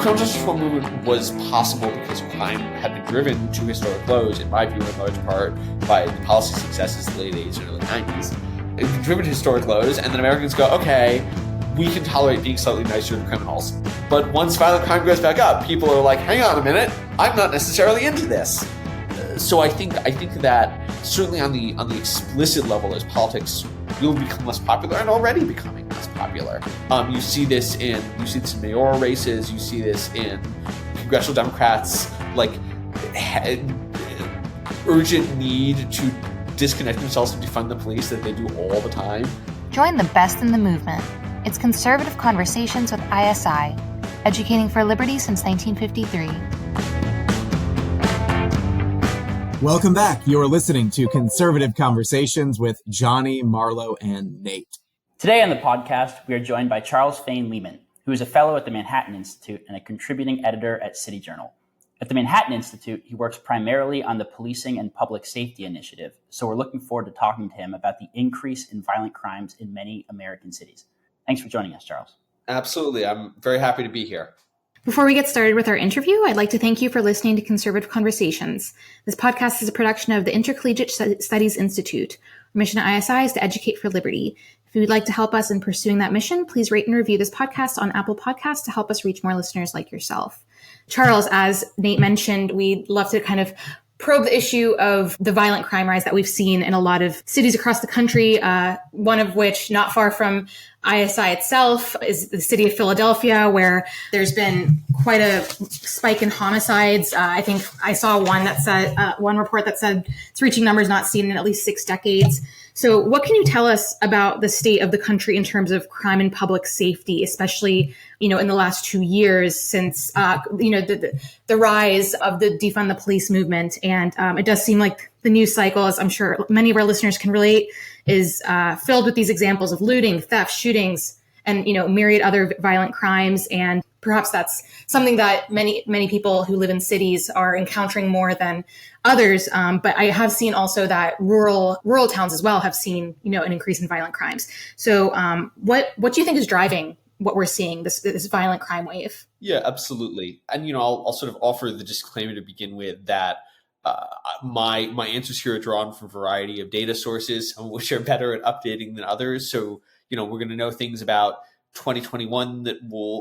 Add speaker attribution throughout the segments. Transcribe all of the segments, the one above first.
Speaker 1: criminal justice reform movement was possible because crime had been driven to historic lows, in my view, in large part by the policy successes of the late 80s and early 90s. It had been driven to historic lows, and then Americans go, okay, we can tolerate being slightly nicer to criminals. But once violent crime goes back up, people are like, hang on a minute, I'm not necessarily into this. So I think that certainly on the explicit level, as politics will become less popular and already becoming less popular. You see this in mayoral races. You see this in congressional Democrats, like urgent need to disconnect themselves from defund the police that they do all the time.
Speaker 2: Join the best in the movement. It's Conservative Conversations with ISI, educating for liberty since 1953.
Speaker 3: Welcome back. You're listening to Conservative Conversations with Johnny, Marlo, and Nate.
Speaker 4: Today on the podcast, we are joined by Charles Fain Lehman, who is a fellow at the Manhattan Institute and a contributing editor at City Journal. At the Manhattan Institute, he works primarily on the Policing and Public Safety Initiative, so we're looking forward to talking to him about the increase in violent crimes in many American cities. Thanks for joining us, Charles.
Speaker 1: Absolutely. I'm very happy to be here.
Speaker 5: Before we get started with our interview, I'd like to thank you for listening to Conservative Conversations. This podcast is a production of the Intercollegiate Studies Institute. Our mission at ISI is to educate for liberty. If you would like to help us in pursuing that mission, please rate and review this podcast on Apple Podcasts to help us reach more listeners like yourself. Charles, as Nate mentioned, we'd love to kind of probe the issue of the violent crime rise that we've seen in a lot of cities across the country, one of which, not far from ISI itself, is the city of Philadelphia, where there's been quite a spike in homicides. I think I saw one report that said it's reaching numbers not seen in at least 6 decades. So what can you tell us about the state of the country in terms of crime and public safety, especially, in the last 2 years since, the rise of the defund the police movement? And it does seem like the news cycle, as I'm sure many of our listeners can relate, is filled with these examples of looting, theft, shootings, and, myriad other violent crimes. And perhaps that's something that many people who live in cities are encountering more than others. But I have seen also that rural towns as well have seen, an increase in violent crimes. So what do you think is driving what we're seeing, this violent crime wave?
Speaker 1: Yeah, absolutely. And, I'll sort of offer the disclaimer to begin with that my answers here are drawn from a variety of data sources, some of which are better at updating than others. So, we're going to know things about 2021 that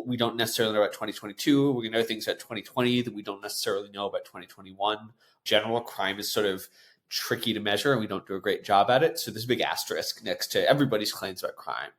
Speaker 1: we don't necessarily know about 2022. We're going to know things about 2020 that we don't necessarily know about 2021. General crime is sort of tricky to measure, and we don't do a great job at it. So there's a big asterisk next to everybody's claims about crime.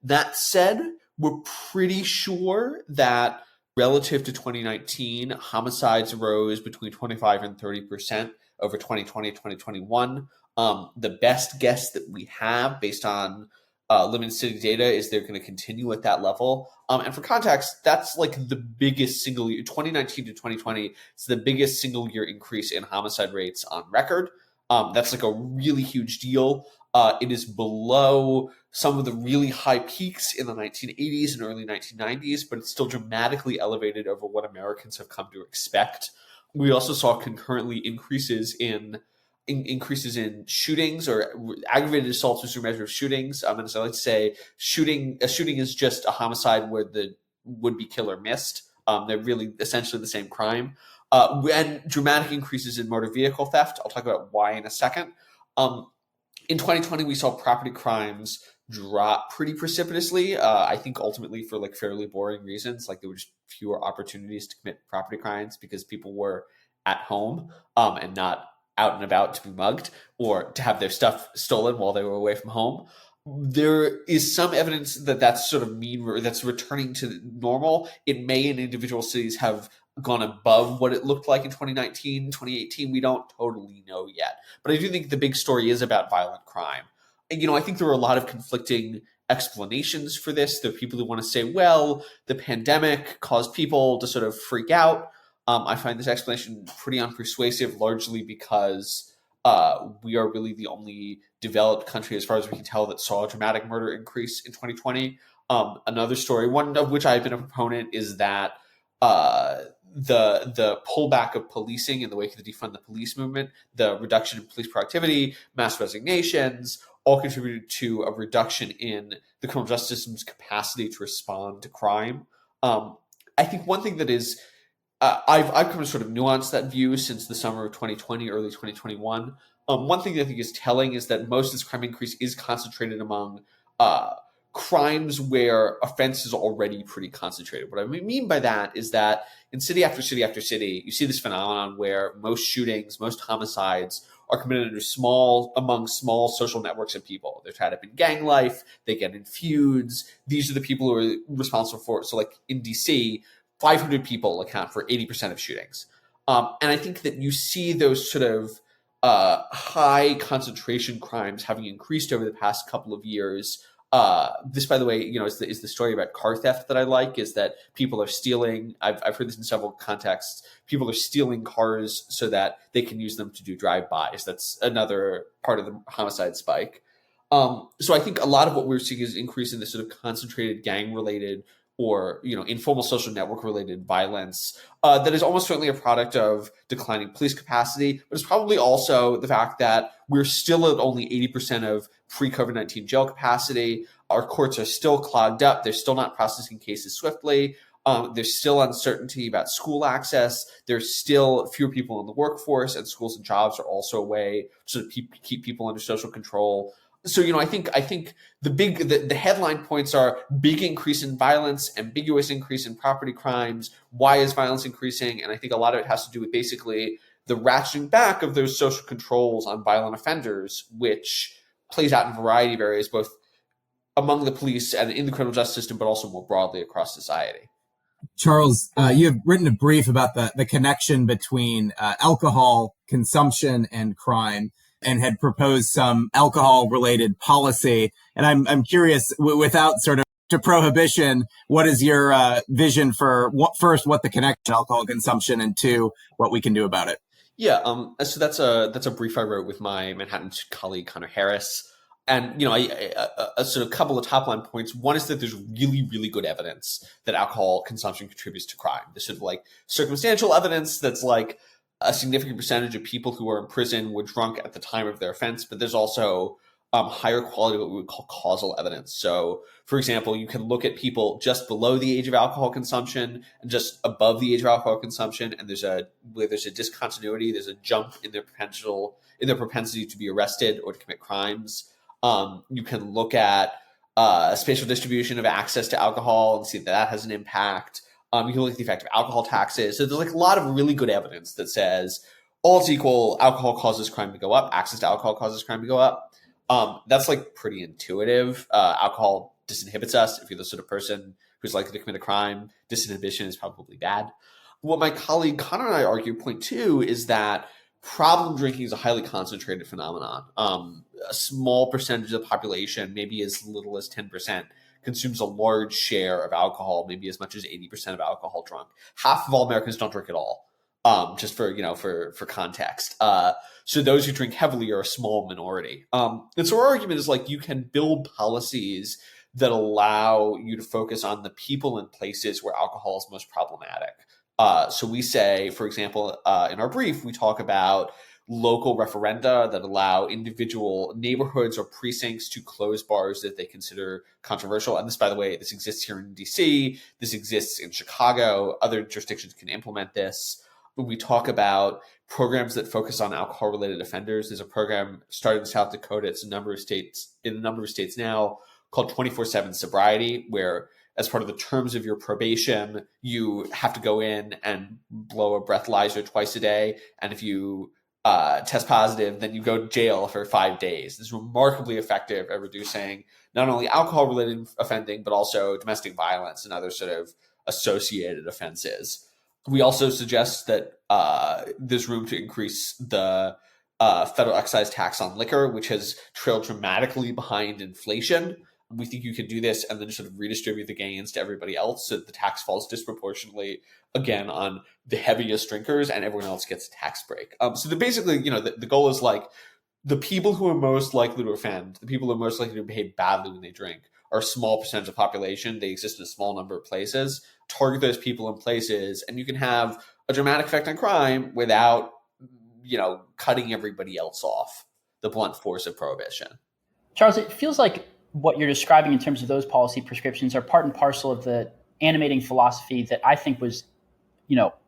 Speaker 1: That said, we're pretty sure that relative to 2019, homicides rose between 25 and 30% over 2020, 2021. The best guess that we have based on limited city data is they're going to continue at that level. And for context, that's like the biggest single year, 2019 to 2020, it's the biggest single year increase in homicide rates on record. That's like a really huge deal. It is below some of the really high peaks in the 1980s and early 1990s, but it's still dramatically elevated over what Americans have come to expect. We also saw concurrently increases in shootings or aggravated assaults, which is a measure of shootings. And as I like to say, a shooting is just a homicide where the would-be killer missed. They're really essentially the same crime. And dramatic increases in motor vehicle theft. I'll talk about why in a second. In 2020, we saw property crimes drop pretty precipitously. I think ultimately for like fairly boring reasons, like there were just fewer opportunities to commit property crimes because people were at home and not out and about to be mugged or to have their stuff stolen while they were away from home. There is some evidence that that's sort of that's returning to normal. It may in individual cities have gone above what it looked like in 2019, 2018. We don't totally know yet. But I do think the big story is about violent crime. And, I think there are a lot of conflicting explanations for this. There are people who want to say, well, the pandemic caused people to sort of freak out. I find this explanation pretty unpersuasive, largely because we are really the only developed country, as far as we can tell, that saw a dramatic murder increase in 2020. Another story, one of which I've been a proponent, is that the pullback of policing in the wake of the defund the police movement, the reduction in police productivity, mass resignations, all contributed to a reduction in the criminal justice system's capacity to respond to crime. I think one thing that is, I've come to sort of nuance that view since the summer of 2020, early 2021. One thing that I think is telling is that most of this crime increase is concentrated among crimes where offense is already pretty concentrated. What I mean by that is that in city after city after city, you see this phenomenon where most shootings, most homicides are committed among small social networks of people. They're tied up in gang life, they get in feuds. These are the people who are responsible for it. So like in DC, 500 people account for 80% of shootings. And I think that you see those sort of high concentration crimes having increased over the past couple of years. This, by the way, is the story about car theft that I like, is that people are stealing. I've heard this in several contexts. People are stealing cars so that they can use them to do drive-bys. That's another part of the homicide spike. So I think a lot of what we're seeing is an increase in this sort of concentrated gang-related or informal social network-related violence that is almost certainly a product of declining police capacity, but it's probably also the fact that we're still at only 80% of pre-COVID-19 jail capacity. Our courts are still clogged up. They're still not processing cases swiftly. There's still uncertainty about school access. There's still fewer people in the workforce, and schools and jobs are also a way to sort of keep people under social control. So, I think the headline points are big increase in violence, ambiguous increase in property crimes. Why is violence increasing? And I think a lot of it has to do with basically the ratcheting back of those social controls on violent offenders, which plays out in a variety of areas, both among the police and in the criminal justice system, but also more broadly across society.
Speaker 3: Charles, you have written a brief about the connection between alcohol consumption and crime, and had proposed some alcohol-related policy. And I'm curious, without sort of to prohibition, what is your vision for what the connection alcohol consumption, and two, what we can do about it?
Speaker 1: Yeah, so that's a brief I wrote with my Manhattan colleague Connor Harris, and a sort of couple of top line points. One is that there's really, really good evidence that alcohol consumption contributes to crime. There's sort of like circumstantial evidence that's like a significant percentage of people who are in prison were drunk at the time of their offense, but there's also higher quality, what we would call causal evidence. So, for example, you can look at people just below the age of alcohol consumption and just above the age of alcohol consumption, and there's a discontinuity, there's a jump in their propensity to be arrested or to commit crimes. You can look at spatial distribution of access to alcohol and see that has an impact. You can look at the effect of alcohol taxes. So there's like a lot of really good evidence that says all else equal, alcohol causes crime to go up, access to alcohol causes crime to go up. That's like pretty intuitive. Alcohol disinhibits us. If you're the sort of person who's likely to commit a crime, disinhibition is probably bad. What my colleague Connor and I argue, point two, is that problem drinking is a highly concentrated phenomenon. A small percentage of the population, maybe as little as 10%, consumes a large share of alcohol, maybe as much as 80% of alcohol drunk. Half of all Americans don't drink at all, just for context. So those who drink heavily are a small minority. And so our argument is like you can build policies that allow you to focus on the people and places where alcohol is most problematic. So we say, for example, in our brief, we talk about local referenda that allow individual neighborhoods or precincts to close bars that they consider controversial. And this, by the way, this exists here in DC. This exists in Chicago. Other jurisdictions can implement this. When we talk about programs that focus on alcohol-related offenders, there's a program started in South Dakota. It's in a number of states now, called 24/7 sobriety, where as part of the terms of your probation, you have to go in and blow a breathalyzer twice a day. And if you test positive, then you go to jail for 5 days. This is remarkably effective at reducing not only alcohol-related offending, but also domestic violence and other sort of associated offenses. We also suggest that there's room to increase the federal excise tax on liquor, which has trailed dramatically behind inflation. We think you can do this and then sort of redistribute the gains to everybody else so that the tax falls disproportionately, again, on the heaviest drinkers and everyone else gets a tax break. So basically, the goal is like the people who are most likely to offend, the people who are most likely to behave badly when they drink are a small percentage of the population. They exist in a small number of places. Target those people in places and you can have a dramatic effect on crime without, cutting everybody else off, the blunt force of prohibition.
Speaker 4: Charles, it feels like what you're describing in terms of those policy prescriptions are part and parcel of the animating philosophy that I think was,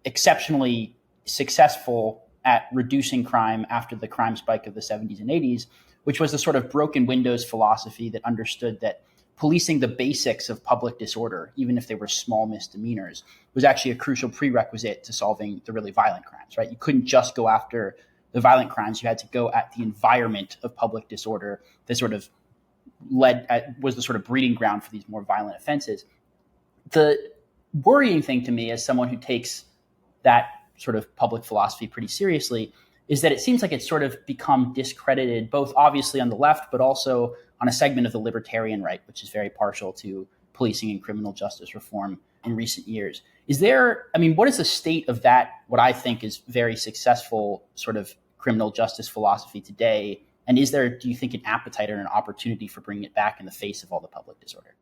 Speaker 4: exceptionally successful at reducing crime after the crime spike of the 70s and 80s, which was the sort of broken windows philosophy that understood that policing the basics of public disorder, even if they were small misdemeanors, was actually a crucial prerequisite to solving the really violent crimes, right? You couldn't just go after the violent crimes. You had to go at the environment of public disorder that sort of was the sort of breeding ground for these more violent offenses. The worrying thing to me as someone who takes that sort of public philosophy pretty seriously is that it seems like it's sort of become discredited, both obviously on the left, but also on a segment of the libertarian right, which is very partial to policing and criminal justice reform in recent years. What is the state of that, what I think is very successful sort of criminal justice philosophy today? And do you think, an appetite or an opportunity for bringing it back in the face of all the public disorder?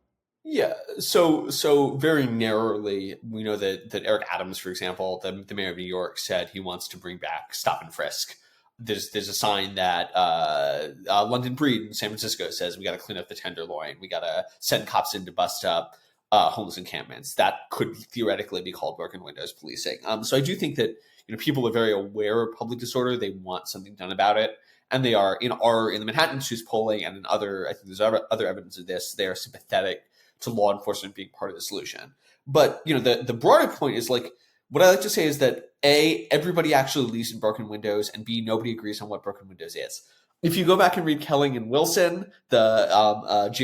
Speaker 1: Yeah. So very narrowly, we know that Eric Adams, for example, the mayor of New York, said he wants to bring back stop and frisk. There's a sign that London Breed in San Francisco says we got to clean up the Tenderloin. We got to send cops in to bust up homeless encampments. That could theoretically be called broken windows policing. So I do think that people are very aware of public disorder. They want something done about it. And they are in the Manhattan Institute's polling and in I think there's other evidence of this, they are sympathetic to law enforcement being part of the solution. But, the broader point is what I like to say is that A, everybody actually lives in broken windows, and B, nobody agrees on what broken windows is. If you go back and read Kelling and Wilson, George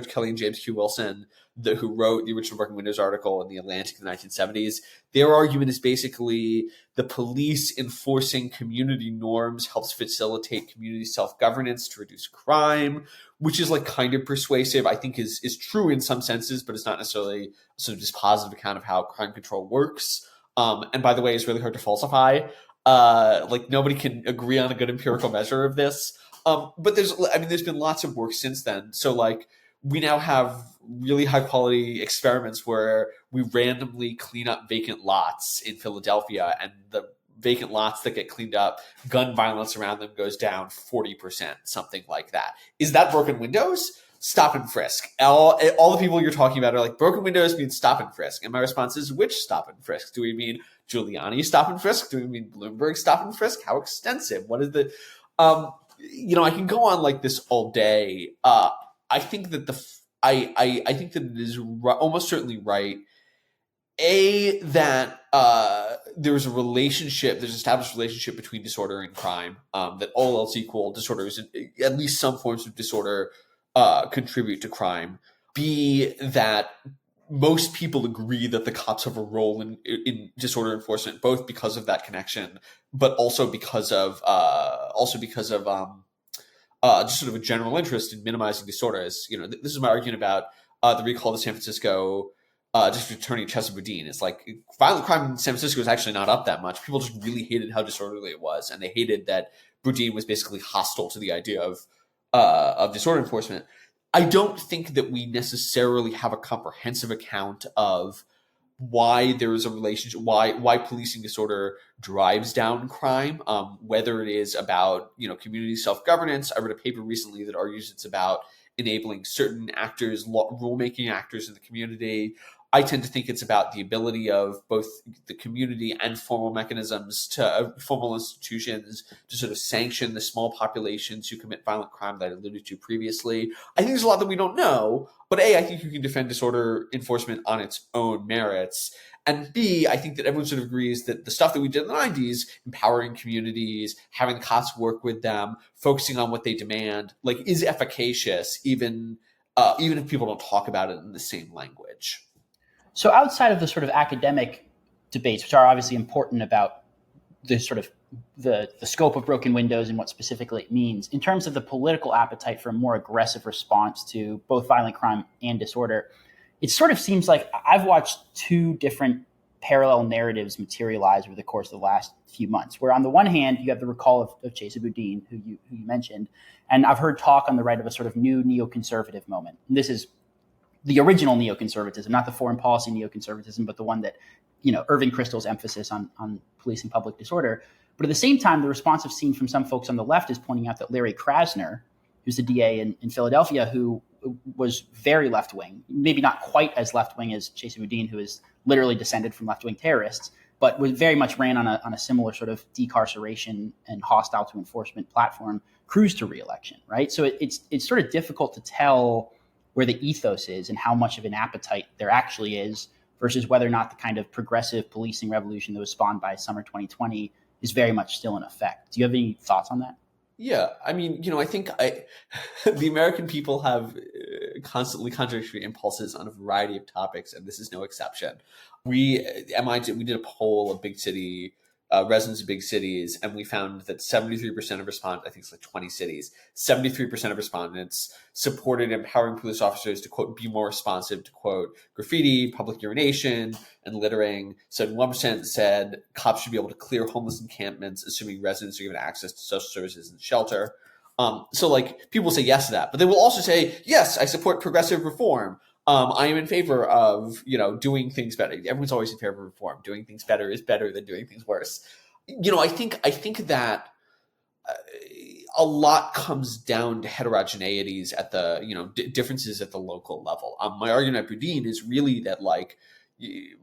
Speaker 1: Kelly and James Q. Wilson, who wrote the original Broken Windows article in The Atlantic in the 1970s, their argument is basically the police enforcing community norms helps facilitate community self-governance to reduce crime, which is kind of persuasive. I think is true in some senses, but it's not necessarily a sort of dispositive account of how crime control works. And by the way, it's really hard to falsify. Nobody can agree on a good empirical measure of this. But there's been lots of work since then. So we now have really high quality experiments where we randomly clean up vacant lots in Philadelphia, and the vacant lots that get cleaned up, gun violence around them goes down 40%, something like that. Is that broken windows? Stop and frisk. All the people you're talking about are broken windows means stop and frisk. And my response is, which stop and frisk? Do we mean Giuliani stop and frisk? Do we mean Bloomberg stop and frisk? How extensive? What is the, I can go on like this all day. I think that I think that it is almost certainly right. That there's established relationship between disorder and crime, that all else equal, disorders, at least some forms of disorder, contribute to crime. B, that most people agree that the cops have a role in disorder enforcement, both because of that connection, but also because of just sort of a general interest in minimizing disorders. This is my argument about the recall of the San Francisco District Attorney Chesa Boudin. It's violent crime in San Francisco is actually not up that much. People just really hated how disorderly it was, and they hated that Boudin was basically hostile to the idea of disorder enforcement. I don't think that we necessarily have a comprehensive account of why there is a relationship, why policing disorder drives down crime, whether it is about community self-governance. I read a paper recently that argues it's about enabling certain actors, rulemaking actors in the community. I tend to think it's about the ability of both the community and formal mechanisms formal institutions to sort of sanction the small populations who commit violent crime that I alluded to previously. I think there's a lot that we don't know, but A, I think you can defend disorder enforcement on its own merits. And B, I think that everyone sort of agrees that the stuff that we did in the 90s, empowering communities, having the cops work with them, focusing on what they demand, is efficacious, even if people don't talk about it in the same language.
Speaker 4: So outside of the sort of academic debates, which are obviously important about the sort of the scope of broken windows and what specifically it means, in terms of the political appetite for a more aggressive response to both violent crime and disorder, it sort of seems like I've watched two different parallel narratives materialize over the course of the last few months, where on the one hand, you have the recall of Chesa Boudin, who you mentioned, and I've heard talk on the right of a sort of new neoconservative moment. And this is the original neoconservatism, not the foreign policy neoconservatism, but the one that, Irving Kristol's emphasis on policing public disorder. But at the same time, the response I've seen from some folks on the left is pointing out that Larry Krasner, who's the DA in Philadelphia, who was very left-wing, maybe not quite as left-wing as Chesa Boudin, who is literally descended from left-wing terrorists, but was very much ran on a similar sort of decarceration and hostile to enforcement platform, cruised to re-election, right? So it's sort of difficult to tell where the ethos is and how much of an appetite there actually is versus whether or not the kind of progressive policing revolution that was spawned by summer 2020 is very much still in effect. Do you have any thoughts on that?
Speaker 1: Yeah, I mean, I think the American people have constantly contradictory impulses on a variety of topics, and this is no exception. MIT, we did a poll of big city residents of big cities, and we found that 73% of respondents, I think it's like 20 cities, 73% of respondents supported empowering police officers to, quote, be more responsive to, quote, graffiti, public urination, and littering. 71% said cops should be able to clear homeless encampments, assuming residents are given access to social services and shelter. So like people say yes to that, but they will also say, yes, I support progressive reform. I am in favor of, doing things better. Everyone's always in favor of reform. Doing things better is better than doing things worse. I think that a lot comes down to heterogeneities at the, differences at the local level. My argument at Boudin is really that, like,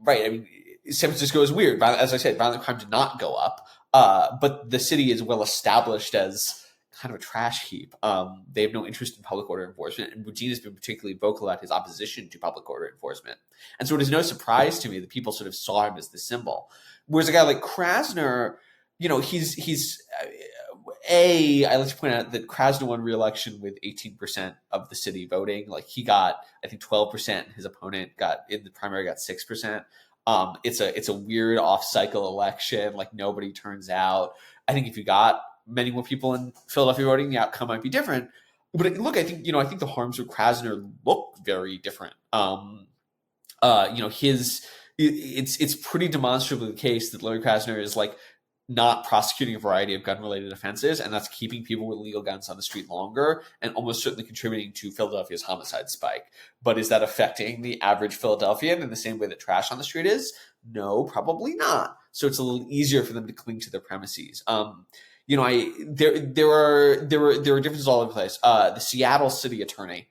Speaker 1: right, I mean, San Francisco is weird. As I said, violent crime did not go up, but the city is well established as kind of a trash heap. They have no interest in public order enforcement, and Boudin has been particularly vocal about his opposition to public order enforcement. And so it is no surprise to me that people sort of saw him as the symbol. Whereas a guy like Krasner, he's I like to point out that Krasner won re-election with 18% of the city voting. Like, he got, I think, 12%, and his opponent in the primary got 6%. It's a weird off-cycle election. Like, nobody turns out. I think if you got many more people in Philadelphia voting, the outcome might be different. But look, I think the harms of Krasner look very different. It's pretty demonstrably the case that Larry Krasner is, like, not prosecuting a variety of gun-related offenses, and that's keeping people with legal guns on the street longer and almost certainly contributing to Philadelphia's homicide spike. But is that affecting the average Philadelphian in the same way that trash on the street is? No, probably not. So it's a little easier for them to cling to their premises. There are differences all over the place. The Seattle city attorney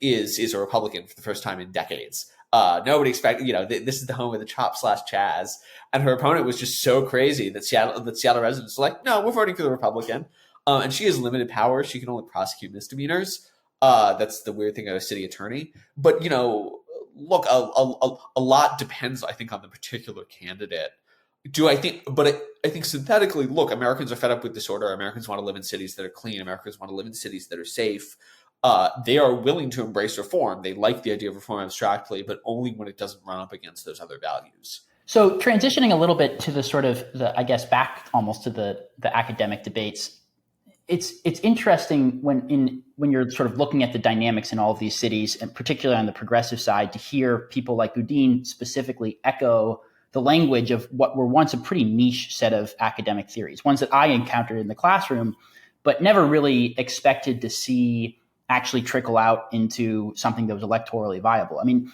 Speaker 1: is a Republican for the first time in decades. Nobody expected, this is the home of the Chop/Chaz, and her opponent was just so crazy that Seattle residents were like, no, we're voting for the Republican. And she has limited power. She can only prosecute misdemeanors. That's the weird thing of a city attorney. But, look, a lot depends, I think, on the particular candidate. I think synthetically, look, Americans are fed up with disorder. Americans want to live in cities that are clean. Americans want to live in cities that are safe. They are willing to embrace reform. They like the idea of reform abstractly, but only when it doesn't run up against those other values.
Speaker 4: So transitioning a little bit to the sort of back almost to the academic debates, it's interesting when you're sort of looking at the dynamics in all of these cities, and particularly on the progressive side, to hear people like Boudin specifically echo the language of what were once a pretty niche set of academic theories, ones that I encountered in the classroom, but never really expected to see actually trickle out into something that was electorally viable. I mean,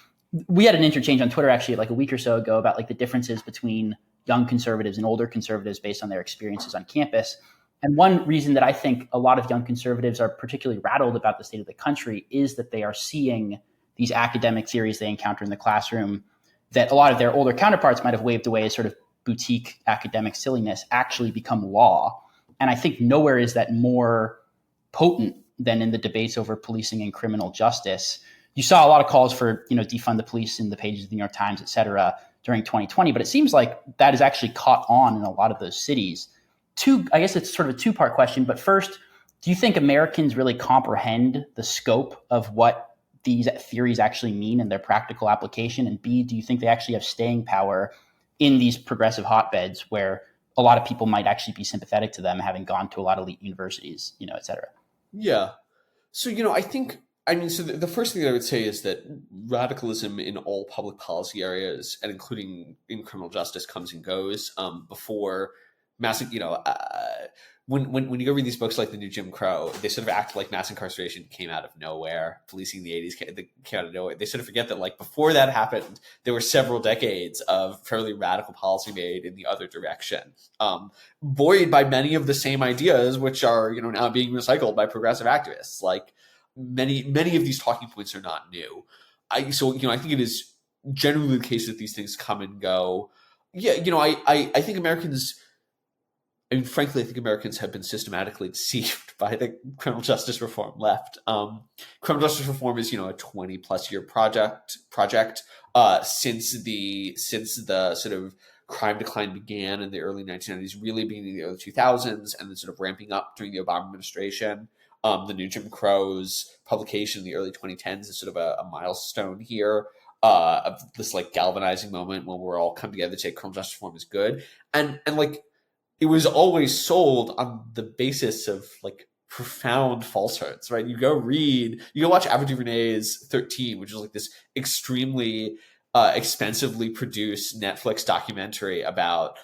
Speaker 4: we had an interchange on Twitter actually like a week or so ago about like the differences between young conservatives and older conservatives based on their experiences on campus. And one reason that I think a lot of young conservatives are particularly rattled about the state of the country is that they are seeing these academic theories they encounter in the classroom that a lot of their older counterparts might have waved away as sort of boutique academic silliness actually become law. And I think nowhere is that more potent than in the debates over policing and criminal justice. You saw a lot of calls for, defund the police in the pages of the New York Times, et cetera, during 2020, but it seems like that has actually caught on in a lot of those cities. I guess it's sort of a two-part question, but first, do you think Americans really comprehend the scope of what these theories actually mean in their practical application? And B, do you think they actually have staying power in these progressive hotbeds where a lot of people might actually be sympathetic to them, having gone to a lot of elite universities, et cetera?
Speaker 1: Yeah. So, so the first thing that I would say is that radicalism in all public policy areas, and including in criminal justice, comes and goes. Before massive, when you go read these books like The New Jim Crow, they sort of act like mass incarceration came out of nowhere. Policing in the 80s came out of nowhere. They sort of forget that, like, before that happened, there were several decades of fairly radical policy made in the other direction, buoyed by many of the same ideas, which are, now being recycled by progressive activists. Like, many of these talking points are not new. I think it is generally the case that these things come and go. Yeah, I think Americans. I mean, frankly, I think Americans have been systematically deceived by the criminal justice reform left. Criminal justice reform is, a 20+ year project since the sort of crime decline began in the early 1990s, really beginning in the early 2000s, and then sort of ramping up during the Obama administration. The new Jim Crow's publication in the early 2010s is sort of a milestone here of this like galvanizing moment when we're all come together to say criminal justice reform is good, and like. It was always sold on the basis of like profound falsehoods, right? You go watch Ava DuVernay's 13, which is like this extremely expensively produced Netflix documentary about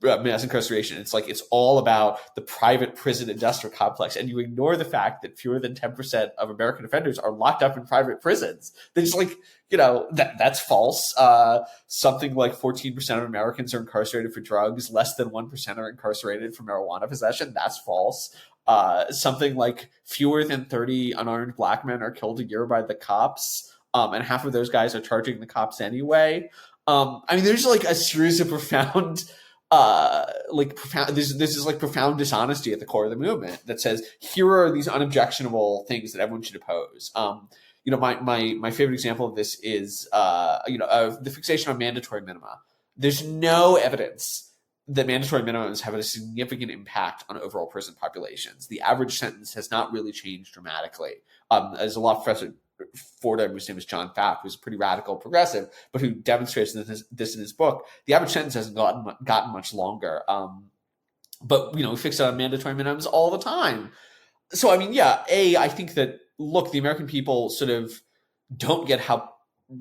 Speaker 1: mass incarceration. It's like, it's all about the private prison industrial complex. And you ignore the fact that fewer than 10% of American offenders are locked up in private prisons. They're just like, that's false. Something like 14% of Americans are incarcerated for drugs. Less than 1% are incarcerated for marijuana possession. That's false. Something like fewer than 30 unarmed black men are killed a year by the cops. And half of those guys are charging the cops anyway. There's like a series of profound there's this like profound dishonesty at the core of the movement that says, here are these unobjectionable things that everyone should oppose. My favorite example of this is of the fixation on mandatory minima. There's no evidence that mandatory minimums have a significant impact on overall prison populations. The average sentence has not really changed dramatically. As a law professor Fordham, whose name is John Pfaff, who's a pretty radical progressive, but who demonstrates this in his book, the average sentence hasn't gotten much longer. But we fix it on mandatory minimums all the time. So I think that, look, the American people sort of don't get how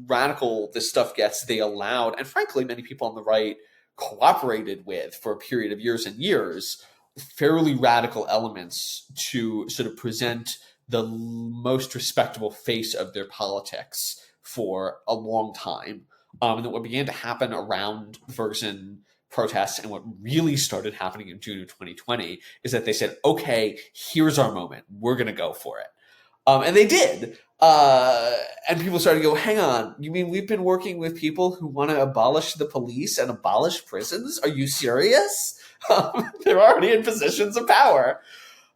Speaker 1: radical this stuff gets. They allowed, and frankly, many people on the right cooperated with for a period of years and years, fairly radical elements to sort of present the most respectable face of their politics for a long time. And then what began to happen around the Ferguson protests and what really started happening in June of 2020 is that they said, okay, here's our moment. We're going to go for it. And they did. And people started to go, hang on, you mean we've been working with people who want to abolish the police and abolish prisons? Are you serious? They're already in positions of power.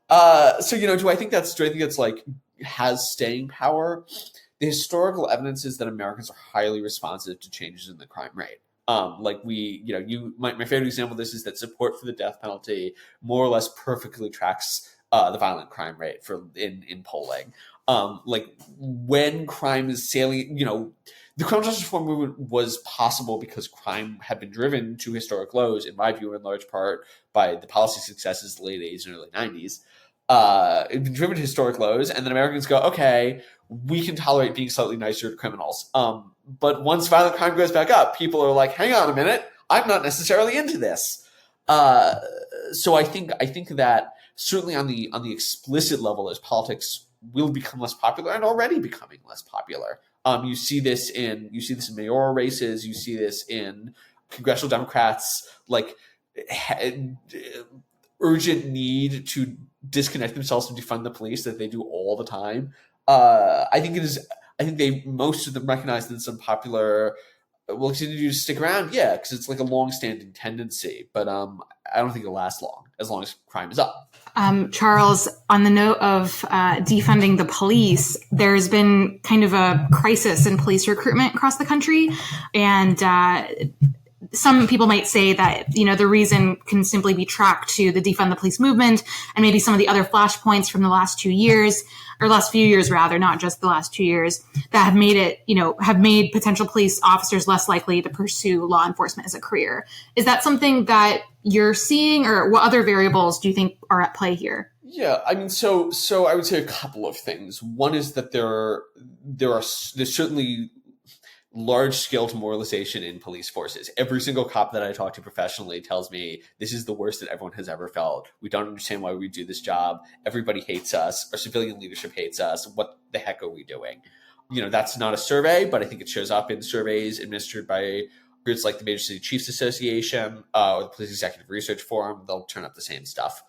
Speaker 1: Do I think that's like has staying power? The historical evidence is that Americans are highly responsive to changes in the crime rate. My favorite example of this is that support for the death penalty more or less perfectly tracks the violent crime rate in polling. When crime is salient, the criminal justice reform movement was possible because crime had been driven to historic lows, in my view, in large part by the policy successes of the late 80s and early 90s. It's been driven to historic lows, and then Americans go, okay, we can tolerate being slightly nicer to criminals. But once violent crime goes back up, people are like, hang on a minute, I'm not necessarily into this. So I think that certainly on the explicit level, as politics will become less popular and already becoming less popular. You see this in mayoral races. You see this in congressional Democrats, like urgent need to disconnect themselves from defund the police that they do all the time. I think most of them recognize that it's unpopular. Will continue to stick around, yeah, because it's like a long-standing tendency. But I don't think it'll last long as crime is up.
Speaker 5: Charles, on the note of defunding the police, there's been kind of a crisis in police recruitment across the country. And some people might say that, the reason can simply be tracked to the defund the police movement and maybe some of the other flashpoints from the last 2 years, or last few years rather, not just the last 2 years, that have made potential police officers less likely to pursue law enforcement as a career. Is that something that you're seeing, or what other variables do you think are at play here?
Speaker 1: Yeah, so I would say a couple of things. One is that there's certainly large-scale demoralization in police forces. Every single cop that I talk to professionally tells me this is the worst that everyone has ever felt. We don't understand why we do this job. Everybody hates us. Our civilian leadership hates us. What the heck are we doing? That's not a survey, but I think it shows up in surveys administered by groups like the Major City Chiefs Association or the Police Executive Research Forum. They'll turn up the same stuff.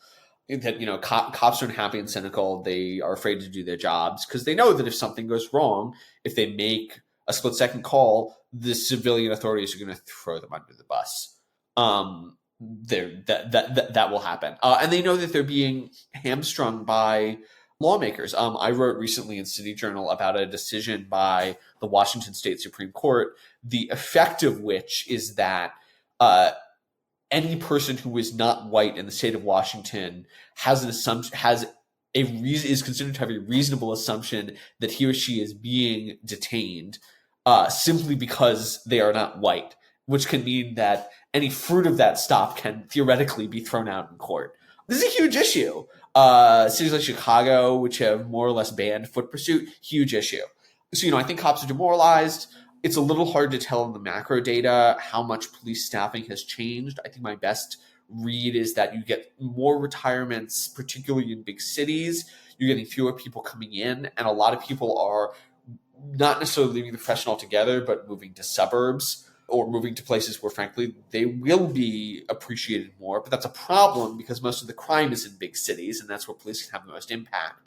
Speaker 1: that cops are unhappy and cynical. They are afraid to do their jobs because they know that if something goes wrong, if they make a split-second call, the civilian authorities are going to throw them under the bus. That will happen, and they know that they're being hamstrung by lawmakers. I wrote recently in City Journal about a decision by the Washington State Supreme Court, the effect of which is that any person who is not white in the state of Washington is considered to have a reasonable assumption that he or she is being detained simply because they are not white, which can mean that any fruit of that stop can theoretically be thrown out in court. This is a huge issue. Cities like Chicago, which have more or less banned foot pursuit, huge issue. So, I think cops are demoralized. It's a little hard to tell in the macro data how much police staffing has changed. I think my best read is that you get more retirements, particularly in big cities. You're getting fewer people coming in, and a lot of people are not necessarily leaving the profession altogether, but moving to suburbs or moving to places where, frankly, they will be appreciated more. But that's a problem because most of the crime is in big cities, and that's where police can have the most impact.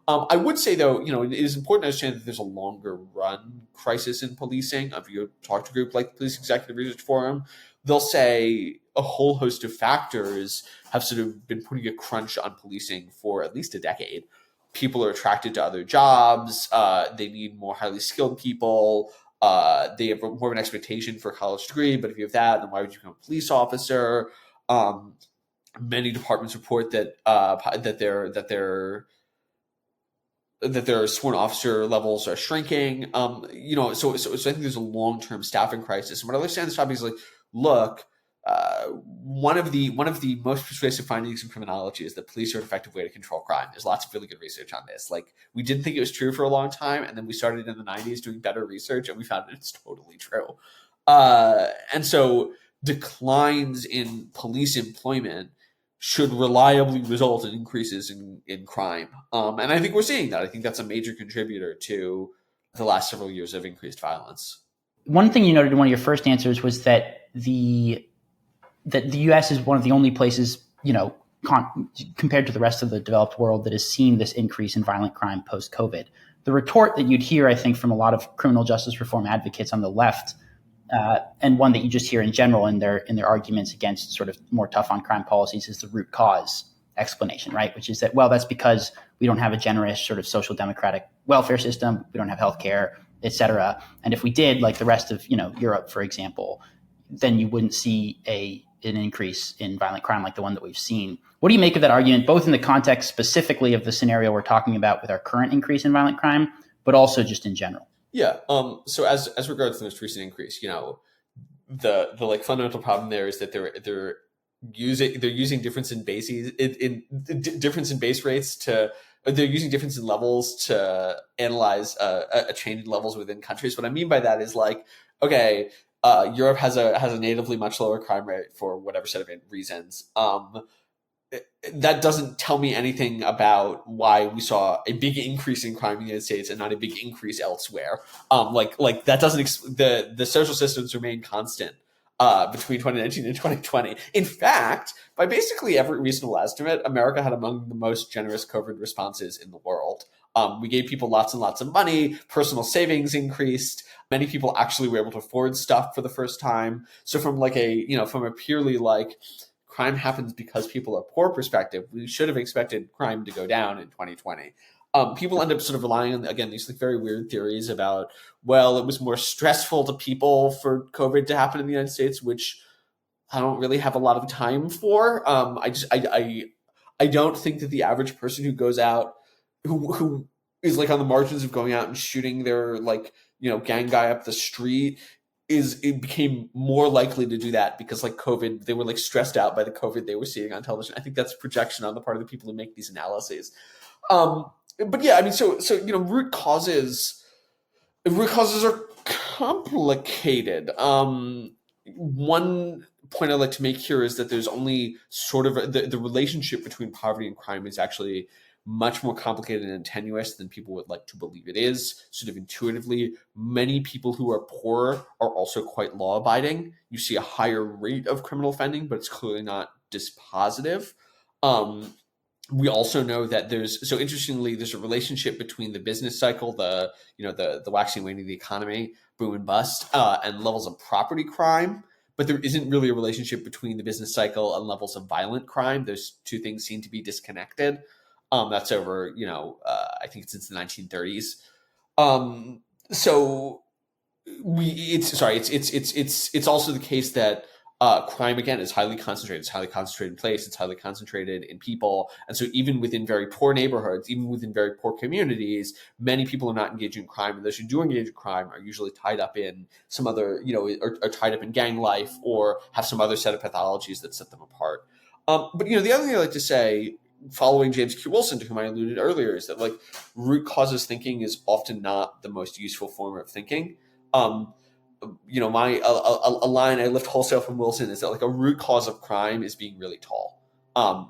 Speaker 1: I would say, though, it is important to understand that there's a longer run crisis in policing. If you talk to a group like the Police Executive Research Forum, they'll say a whole host of factors have sort of been putting a crunch on policing for at least a decade. People are attracted to other jobs. They need more highly skilled people. They have more of an expectation for a college degree, but if you have that, then why would you become a police officer? Many departments report that their sworn officer levels are shrinking. So I think there's a long-term staffing crisis. And what I understand this topic is look, one of the most persuasive findings in criminology is that police are an effective way to control crime. There's lots of really good research on this. We didn't think it was true for a long time, and then we started in the 90s doing better research, and we found that it's totally true. And so declines in police employment should reliably result in increases in crime. And I think we're seeing that. I think that's a major contributor to the last several years of increased violence.
Speaker 4: One thing you noted in one of your first answers was that the U.S. is one of the only places, compared to the rest of the developed world, that has seen this increase in violent crime post-COVID. The retort that you'd hear, I think, from a lot of criminal justice reform advocates on the left, and one that you just hear in general in their arguments against sort of more tough on crime policies, is the root cause explanation, right? Which is that, well, that's because we don't have a generous sort of social democratic welfare system, we don't have healthcare, et cetera. And if we did, like the rest of Europe, for example, then you wouldn't see an increase in violent crime like the one that we've seen. What do you make of that argument, both in the context specifically of the scenario we're talking about with our current increase in violent crime, but also just in general?
Speaker 1: Yeah. So as regards to the most recent increase, the fundamental problem there is that they're using difference in bases difference in base rates they're using difference in levels to analyze a change in levels within countries. What I mean by that is Europe has a natively much lower crime rate for whatever set of reasons. That doesn't tell me anything about why we saw a big increase in crime in the United States and not a big increase elsewhere. That doesn't the social systems remain constant between 2019 and 2020. In fact, by basically every reasonable estimate, America had among the most generous COVID responses in the world. We gave people lots and lots of money. Personal savings increased. Many people actually were able to afford stuff for the first time. So from from a purely crime happens because people are poor perspective, we should have expected crime to go down in 2020. People end up sort of relying on, again, these very weird theories about, well, it was more stressful to people for COVID to happen in the United States, which I don't really have a lot of time for. I don't think that the average person who goes out, who is on the margins of going out and shooting their gang guy up the street, it became more likely to do that because COVID, they were stressed out by the COVID they were seeing on television. I think that's projection on the part of the people who make these analyses. But yeah, root causes are complicated. One point I'd like to make here is that there's only sort of the relationship between poverty and crime is actually much more complicated and tenuous than people would like to believe it is. Sort of intuitively, many people who are poor are also quite law-abiding. You see a higher rate of criminal offending, but it's clearly not dispositive. We also know that interestingly, there's a relationship between the business cycle, the waxing and waning of the economy, boom and bust, and levels of property crime. But there isn't really a relationship between the business cycle and levels of violent crime. Those two things seem to be disconnected. That's over, I think since the 1930s. It's also the case that crime, again, is highly concentrated. It's highly concentrated in place. It's highly concentrated in people. And so even within very poor neighborhoods, even within very poor communities, many people are not engaging in crime. And those who do engage in crime are usually tied up in some other, are tied up in gang life or have some other set of pathologies that set them apart. But, the other thing I like to say, following James Q. Wilson, to whom I alluded earlier, is that root causes thinking is often not the most useful form of thinking. A line I lift wholesale from Wilson is that a root cause of crime is being really tall.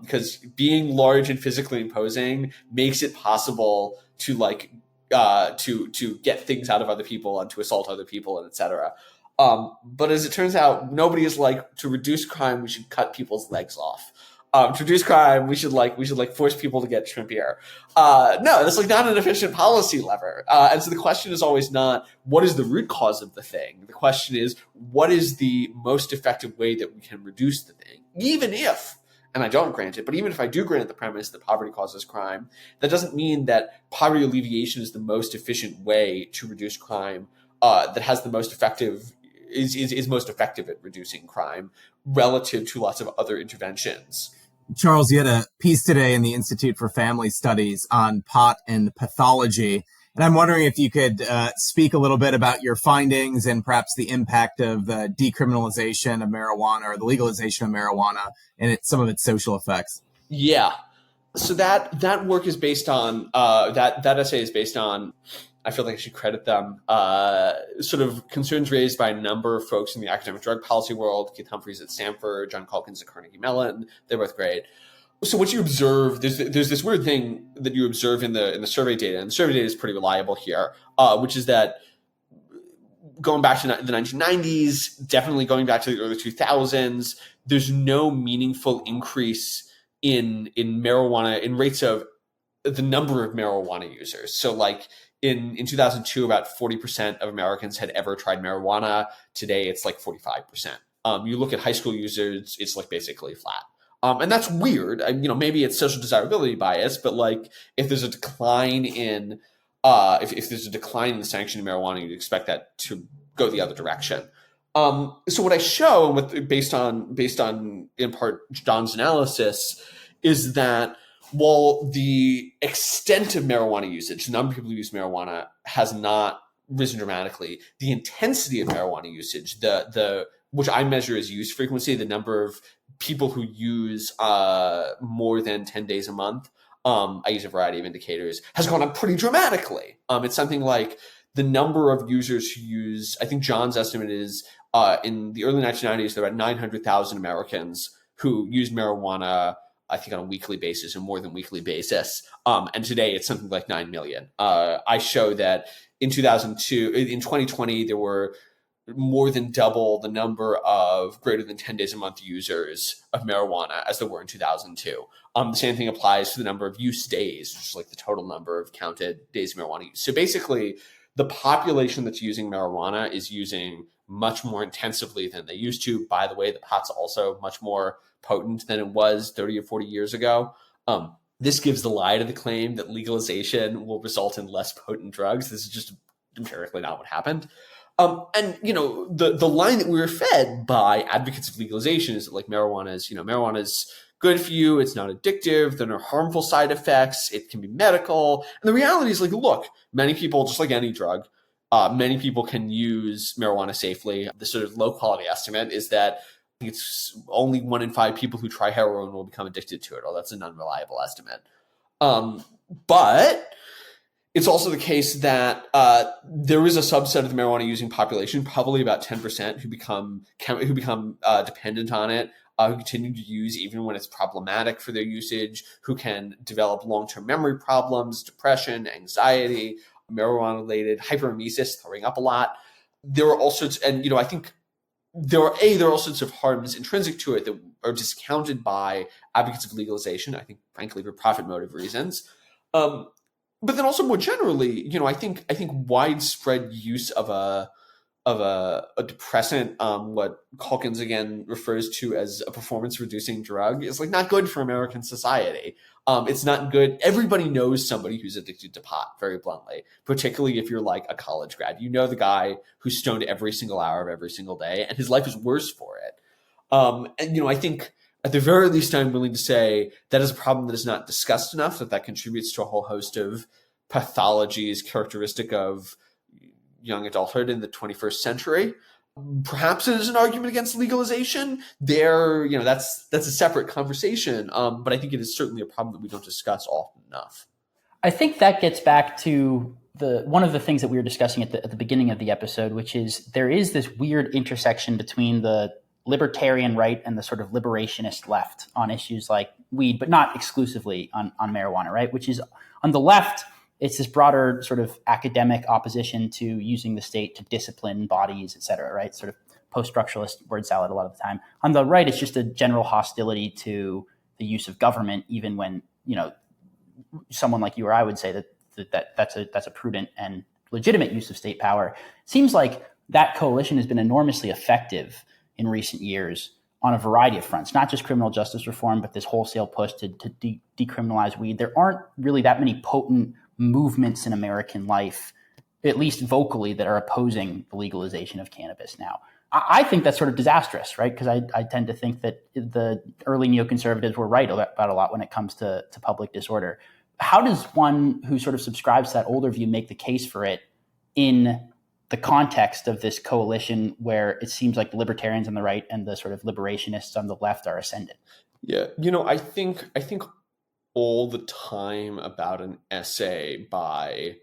Speaker 1: Because being large and physically imposing makes it possible to to get things out of other people and to assault other people and etc. But as it turns out, nobody is to reduce crime, we should cut people's legs off. To reduce crime, we should force people to get shrimpier. No, that's not an efficient policy lever. And so the question is always not what is the root cause of the thing. The question is what is the most effective way that we can reduce the thing. Even if, and I don't grant it, but even if I do grant the premise that poverty causes crime, that doesn't mean that poverty alleviation is the most efficient way to reduce crime. That has the most effective is most effective at reducing crime relative to lots of other interventions.
Speaker 3: Charles, you had a piece today in the Institute for Family Studies on pot and pathology. And I'm wondering if you could speak a little bit about your findings and perhaps the impact of the decriminalization of marijuana or the legalization of marijuana and some of its social effects.
Speaker 1: Yeah. So that work is based on, that essay is based on, I feel like I should credit them, sort of concerns raised by a number of folks in the academic drug policy world, Keith Humphreys at Stanford, John Calkins at Carnegie Mellon. They're both great. So what you observe, there's this weird thing that you observe in the survey data, and the survey data is pretty reliable here, which is that going back to the 1990s, definitely going back to the early 2000s, there's no meaningful increase in marijuana, in rates of the number of marijuana users. So in 2002, about 40% of Americans had ever tried marijuana. Today, it's 45%. You look at high school users, it's basically flat. And that's weird. Maybe it's social desirability bias, but if there's a decline in if there's a decline in the sanction of marijuana, you'd expect that to go the other direction. So what I show, and based on in part John's analysis, is that while the extent of marijuana usage, the number of people who use marijuana, has not risen dramatically, the intensity of marijuana usage, the which I measure as use frequency, the number of people who use more than 10 days a month, I use a variety of indicators, has gone up pretty dramatically. It's something like the number of users who use, I think John's estimate is in the early 1990s, there were about 900,000 Americans who used marijuana, I think, on a weekly basis and more than weekly basis. And today it's something like 9 million. I show that in 2020, there were more than double the number of greater than 10 days a month users of marijuana as there were in 2002. The same thing applies to the number of use days, which is the total number of counted days of marijuana use. So basically, the population that's using marijuana is using much more intensively than they used to. By the way, the pot's also much more potent than it was 30 or 40 years ago. This gives the lie to the claim that legalization will result in less potent drugs. This is just empirically not what happened. And the line that we were fed by advocates of legalization is that marijuana is good for you. It's not addictive. There are no harmful side effects. It can be medical. And the reality is look, many people, just like any drug, many people can use marijuana safely. The sort of low quality estimate is that it's only 1 in 5 people who try heroin will become addicted to it. Or that's an unreliable estimate. But it's also the case that there is a subset of the marijuana using population, probably about 10%, who become dependent on it, who continue to use even when it's problematic for their usage, who can develop long-term memory problems, depression, anxiety, marijuana-related hyperemesis, throwing up a lot. There are all sorts, and I think there are all sorts of harms intrinsic to it that are discounted by advocates of legalization, I think, frankly, for profit motive reasons. But then also more generally, I think widespread use of a depressant, what Calkins again refers to as a performance reducing drug, is like not good for American society. It's not good. Everybody knows somebody who's addicted to pot, very bluntly, particularly if you're like a college grad. You know the guy who's stoned every single hour of every single day, and his life is worse for it. And I think at the very least, I'm willing to say that is a problem that is not discussed enough, that contributes to a whole host of pathologies characteristic of young adulthood in the 21st century. Perhaps it is an argument against legalization. That's a separate conversation. But I think it is certainly a problem that we don't discuss often enough.
Speaker 4: I think that gets back to one of the things that we were discussing at the beginning of the episode, which is there is this weird intersection between the libertarian right and the sort of liberationist left on issues like weed, but not exclusively on marijuana, right? Which is on the left, it's this broader sort of academic opposition to using the state to discipline bodies, et cetera, right? Sort of post-structuralist word salad a lot of the time. On the right, it's just a general hostility to the use of government, even when, someone like you or I would say that's a prudent and legitimate use of state power. It seems like that coalition has been enormously effective in recent years on a variety of fronts, not just criminal justice reform, but this wholesale push to decriminalize weed. There aren't really that many potent movements in American life, at least vocally, that are opposing the legalization of cannabis now. I think that's sort of disastrous, right? Because I tend to think that the early neoconservatives were right about a lot when it comes to public disorder. How does one who sort of subscribes to that older view make the case for it in the context of this coalition where it seems like the libertarians on the right and the sort of liberationists on the left are ascendant?
Speaker 1: Yeah, I think all the time about an essay by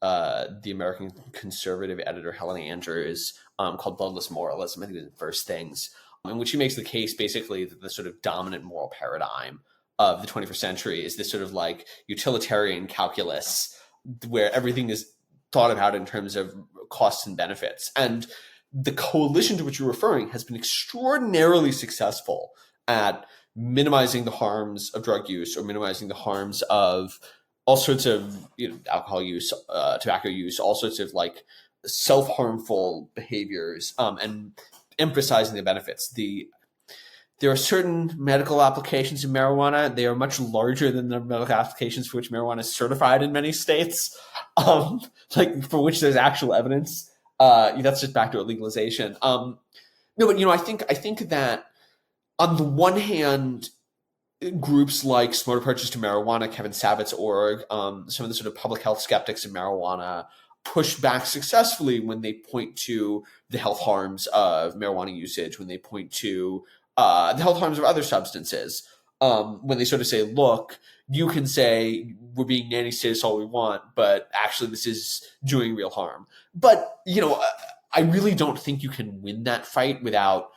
Speaker 1: the American conservative editor Helen called Bloodless Moralism, I think it was in First Things, in which she makes the case basically that the sort of dominant moral paradigm of the 21st century is this sort of like utilitarian calculus where everything is thought about in terms of costs and benefits. And the coalition to which you're referring has been extraordinarily successful at minimizing the harms of drug use or minimizing the harms of all sorts of alcohol use, tobacco use, all sorts of like self-harmful behaviors, and emphasizing the benefits. There are certain medical applications in marijuana. They are much larger than the medical applications for which marijuana is certified in many states, like for which there's actual evidence. That's just backdoor legalization. No, but I think that on the one hand, groups like Smart Approaches to Marijuana, Kevin Savett's org, some of the sort of public health skeptics in marijuana push back successfully when they point to the health harms of marijuana usage, when they point to the health harms of other substances, when they sort of say, look, you can say we're being nanny states all we want, but actually this is doing real harm. But, I really don't think you can win that fight without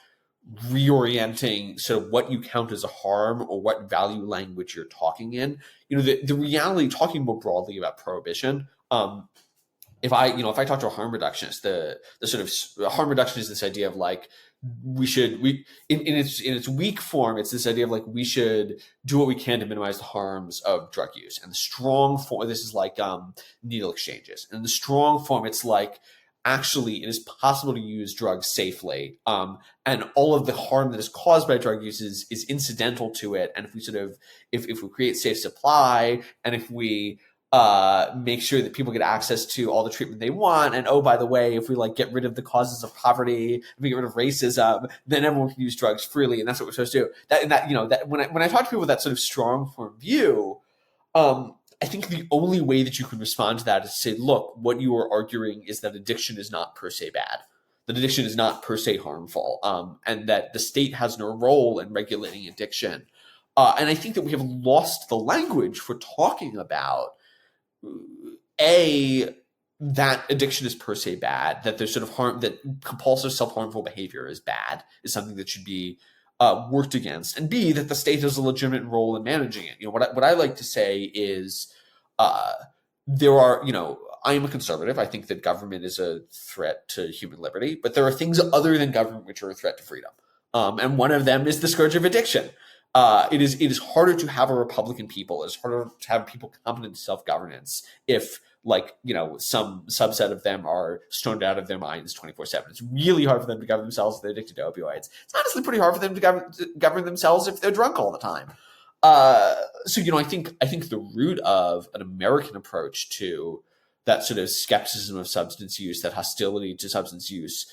Speaker 1: reorienting sort of what you count as a harm or what value language you're talking in. The reality, talking more broadly about prohibition, if I talk to a harm reductionist, the sort of harm reduction is this idea of like, in its weak form, it's this idea of like we should do what we can to minimize the harms of drug use. And the strong form, this is like needle exchanges. And the strong form, it's like actually it is possible to use drugs safely, and all of the harm that is caused by drug use is incidental to it. And if we sort of if we create safe supply, and if we make sure that people get access to all the treatment they want. And oh, by the way, if we like get rid of the causes of poverty, if we get rid of racism, then everyone can use drugs freely, and that's what we're supposed to do. That when I talk to people with that sort of strong form view, I think the only way that you can respond to that is to say, look, what you are arguing is that addiction is not per se bad. That addiction is not per se harmful, and that the state has no role in regulating addiction. And I think that we have lost the language for talking about that addiction is per se bad, that there's sort of harm, that compulsive self-harmful behavior is bad, is something that should be worked against, and B, that the state has a legitimate role in managing it. What I like to say is there are, I am a conservative. I think that government is a threat to human liberty, but there are things other than government which are a threat to freedom. And one of them is the scourge of addiction. It is harder to have a Republican people. It's harder to have people competent in self-governance if, some subset of them are stoned out of their minds 24/7. It's really hard for them to govern themselves if they're addicted to opioids. It's honestly pretty hard for them to govern themselves if they're drunk all the time. I think the root of an American approach to that sort of skepticism of substance use, that hostility to substance use,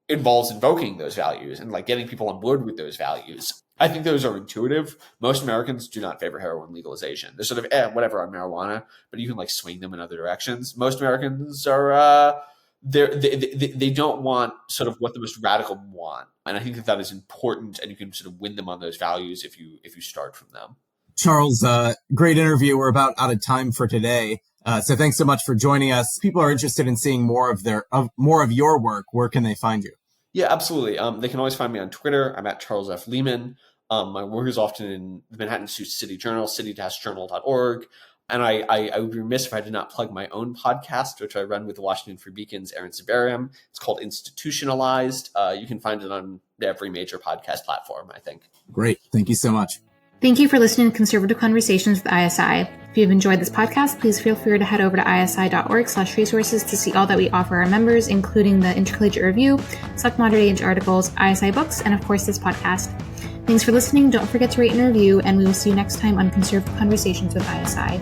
Speaker 1: involves invoking those values and getting people on board with those values. I think those are intuitive. Most Americans do not favor heroin legalization. They're sort of whatever on marijuana, but you can swing them in other directions. Most Americans are they don't want sort of what the most radical want, and I think that is important. And you can sort of win them on those values if you start from them.
Speaker 3: Charles, great interview. We're about out of time for today. So thanks so much for joining us. People are interested in seeing more of your work. Where can they find you?
Speaker 1: Yeah, absolutely. They can always find me on Twitter. I'm at Charles F. Lehman. My work is often in the Manhattan Institute City Journal, city-journal.org. And I would be remiss if I did not plug my own podcast, which I run with the Washington Free Beacon's Aaron Sibarium. It's called Institutionalized. You can find it on every major podcast platform, I think.
Speaker 3: Great. Thank you so much.
Speaker 5: Thank you for listening to Conservative Conversations with ISI. If you've enjoyed this podcast, please feel free to head over to isi.org/resources to see all that we offer our members, including the Intercollegiate Review, Select Moderate Age articles, ISI books, and of course this podcast. Thanks for listening. Don't forget to rate and review, and we will see you next time on Conservative Conversations with ISI.